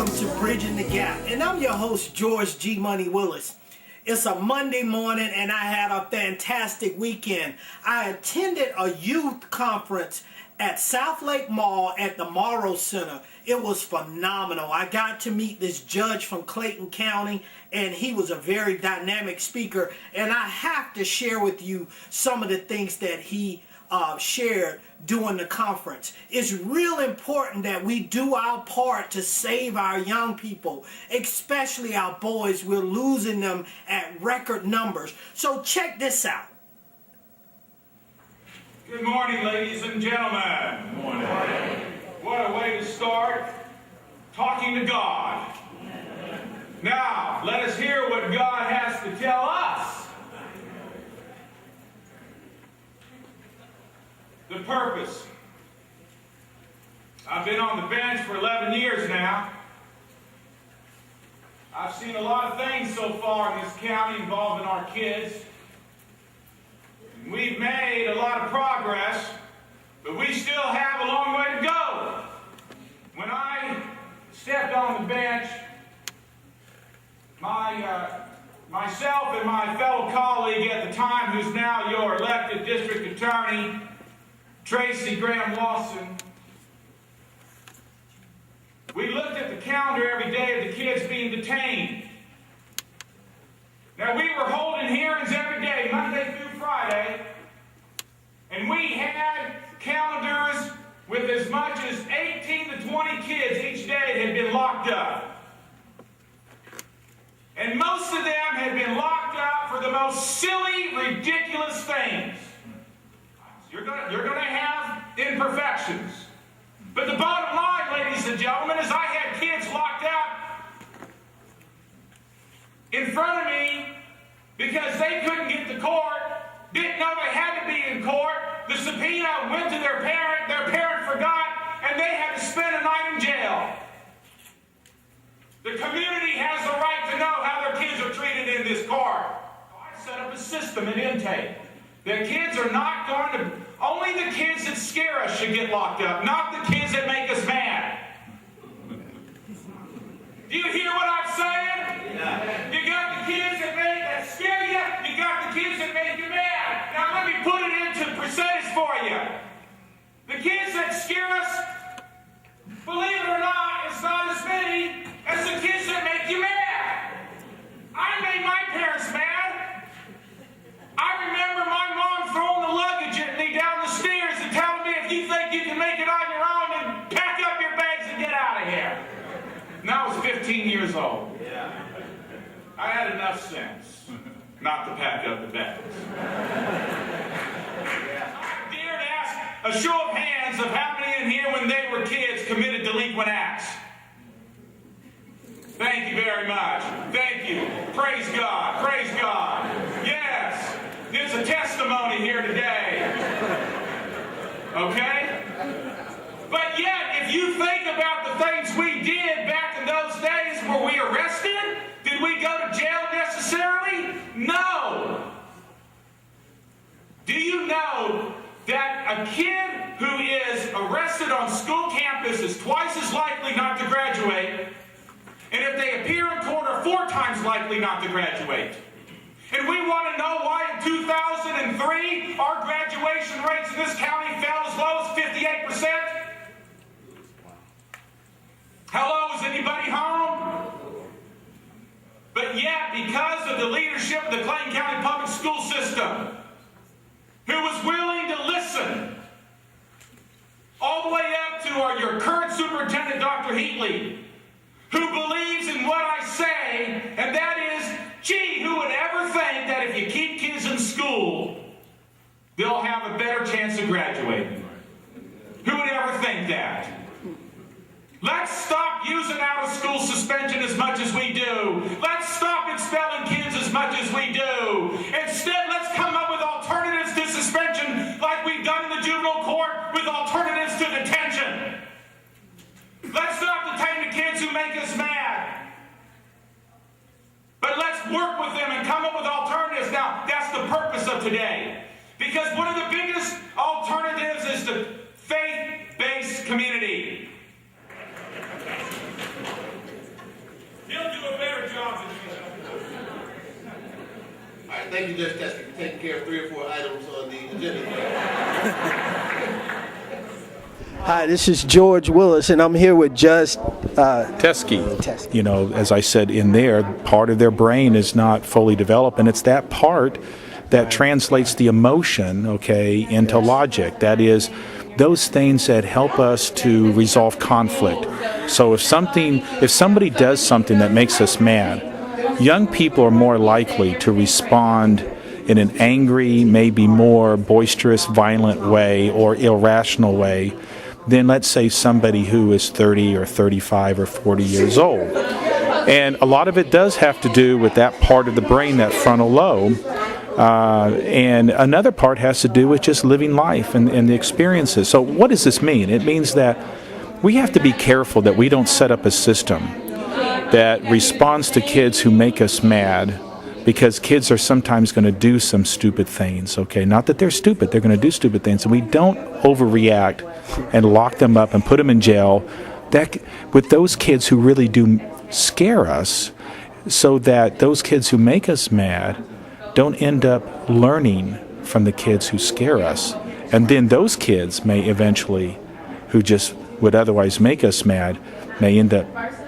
welcome to Bridging the Gap, and I'm your host, George G. Money Willis. It's a Monday morning, and I had a fantastic weekend. I attended a youth conference at South Lake Mall at the Morrow Center. It was phenomenal. I got to meet this judge from Clayton County, and he was a very dynamic speaker, and I have to share with you some of the things that he shared during the conference. It's real important that we do our part to save our young people, especially our boys. We're losing them at record numbers. So check this out. Good morning, ladies and gentlemen. Good morning. What a way to start talking to God. Now, let us hear what God has to tell us. The purpose. I've been on the bench for 11 years now. I've seen a lot of things so far in this county involving our kids. We've made a lot of progress, but we still have a long way to go. When I stepped on the bench, myself and my fellow colleague at the time, who's now your elected district attorney, Tracy Graham Lawson, we looked at the calendar every day of the kids being detained. Now, we were holding hearings every day, Monday through Friday, and we had calendars with as much as 18 to 20 kids each day had been locked up. And most of them had been locked up for the most silly, ridiculous things. You're going to have imperfections. But the bottom line, ladies and gentlemen, is I had kids locked up in front of me because they couldn't get to court, didn't know they had to be in court. The subpoena went to their parent forgot, and they had to spend a night in jail. The community has the right to know how their kids are treated in this court. I set up a system at intake. The kids are not going to, only the kids that scare us should get locked up, not the kids that make us mad. Do you hear what I'm saying? Yeah. You got the kids that scare you, you got the kids that make you mad. Now let me put it into percentage for you. The kids that scare us, believe it or not, it's not as many as the kids that make you mad. I made my parents mad. I remember my mom throwing the luggage at me down the stairs and telling me, if you think you can make it on your own, then pack up your bags and get out of here. And I was 15 years old. Yeah. I had enough sense not to pack up the bags. I dare to ask a show of hands of how many in here, when they were kids, committed delinquent acts. Thank you very much. Thank you. Praise God. Praise God. Yes. There's a testimony here today. Okay? But yet, if you think about the things we did back in those days, were we arrested? Did we go to jail necessarily? No. Do you know that a kid who is arrested on school campus is twice as likely not to graduate, and if they appear in court are 4 times likely not to graduate? And we want to know why in 2003 our graduation rates in this county fell as low as 58%. Hello, is anybody home? But yet, because of the leadership of the Clayton County Public School System, who was willing to listen, all the way up to your current superintendent, Dr. Heatley, who believes in what I say, and that is, gee, who would ever think that if you keep kids in school, they'll have a better chance of graduating? Who would ever think that? Let's stop using out-of-school suspension as much as we do. Let's stop expelling kids as much as we do. Instead, let's come up with alternatives to suspension like we've done in the juvenile court with alternatives to detention. Let's stop detaining the kids who make us mad. But let's work with them and come up with alternatives. Now, that's the purpose of today. Because one of the biggest alternatives is the faith-based community. right, thank you, Judge TESKE, for taking care of 3 or 4 items on the agenda. Hi, this is George Willis, and I'm here with Judge TESKE. You know, as I said in there, part of their brain is not fully developed, and it's that part that translates the emotion, okay, into logic. That is, those things that help us to resolve conflict. So if somebody does something that makes us mad, young people are more likely to respond in an angry, maybe more boisterous, violent way or irrational way than, let's say, somebody who is 30 or 35 or 40 years old. And a lot of it does have to do with that part of the brain, that frontal lobe. And another part has to do with just living life and the experiences. So what does this mean? It means that we have to be careful that we don't set up a system that responds to kids who make us mad, because kids are sometimes going to do some stupid things, okay? Not that they're stupid, they're going to do stupid things. And we don't overreact and lock them up and put them in jail with those kids who really do scare us, so that those kids who make us mad don't end up learning from the kids who scare us. And then those kids may eventually, who just would otherwise make us mad, may end up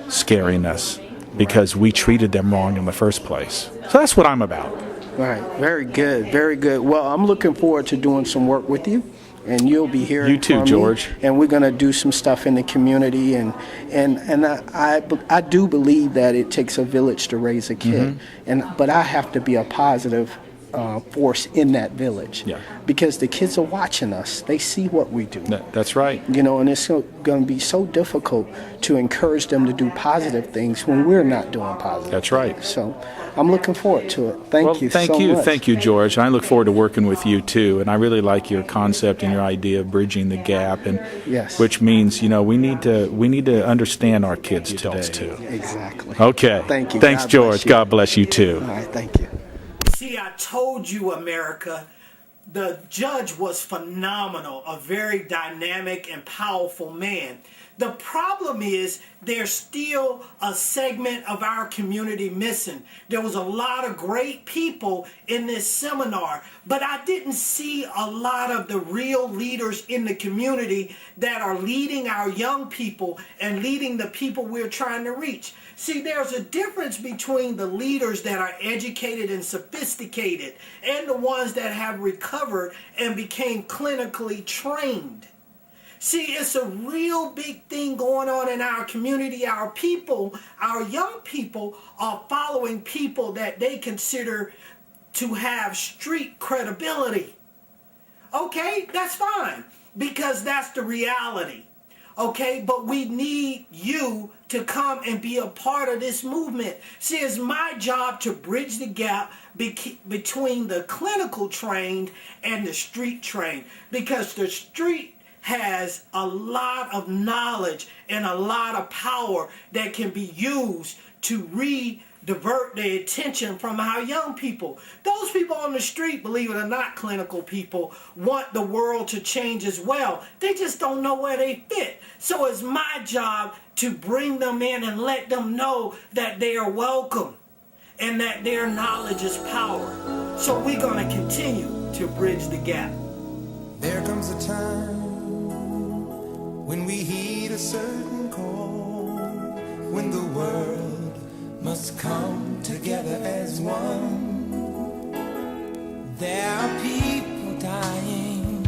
scaring us because we treated them wrong in the first place. So that's what I'm about. Right. Very good. Very good. Well, I'm looking forward to doing some work with you, and you'll be hearing You too, from George. me, and we're going to do some stuff in the community, and I do believe that it takes a village to raise a kid, but I have to be a positive force in that village, because the kids are watching us. They see what we do. That's right. You know, and it's going to be so difficult to encourage them to do positive things when we're not doing positive. That's right. things. So I'm looking forward to it. Thank you so much. Thank you, George. And I look forward to working with you too. And I really like your concept and your idea of bridging the gap, and which means, you know, we need to understand our kids today too. Exactly. Okay. Thank you. Thanks, God George. bless you. God bless you too. All right. Thank you. See, I told you, America, the judge was phenomenal, a very dynamic and powerful man. The problem is there's still a segment of our community missing. There was a lot of great people in this seminar, but I didn't see a lot of the real leaders in the community that are leading our young people and leading the people we're trying to reach. See, there's a difference between the leaders that are educated and sophisticated and the ones that have recovered and became clinically trained. See, it's a real big thing going on in our community. Our people, our young people, are following people that they consider to have street credibility. Okay, that's fine, because that's the reality. Okay, but we need you to come and be a part of this movement. See, it's my job to bridge the gap between the clinical trained and the street trained, because the street has a lot of knowledge and a lot of power that can be used to divert the attention from our young people. Those people on the street, believe it or not, clinical people, want the world to change as well. They just don't know where they fit. So it's my job to bring them in and let them know that they are welcome and that their knowledge is power. So we're going to continue to bridge the gap. There comes a time when we heed a certain call, when the world must come together as one. There are people dying.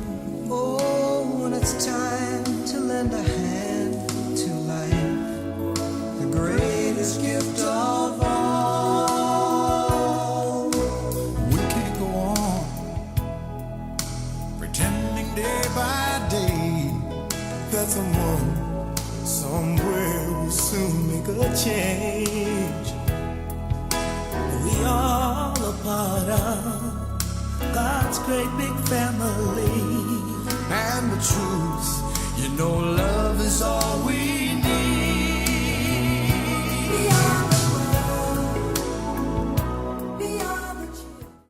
Oh, and it's time to lend a hand to life, the greatest gift of all. We can't go on pretending day by day that someone somewhere will soon make a change. We all a part of God's great big family, and the truth, you know, love is all we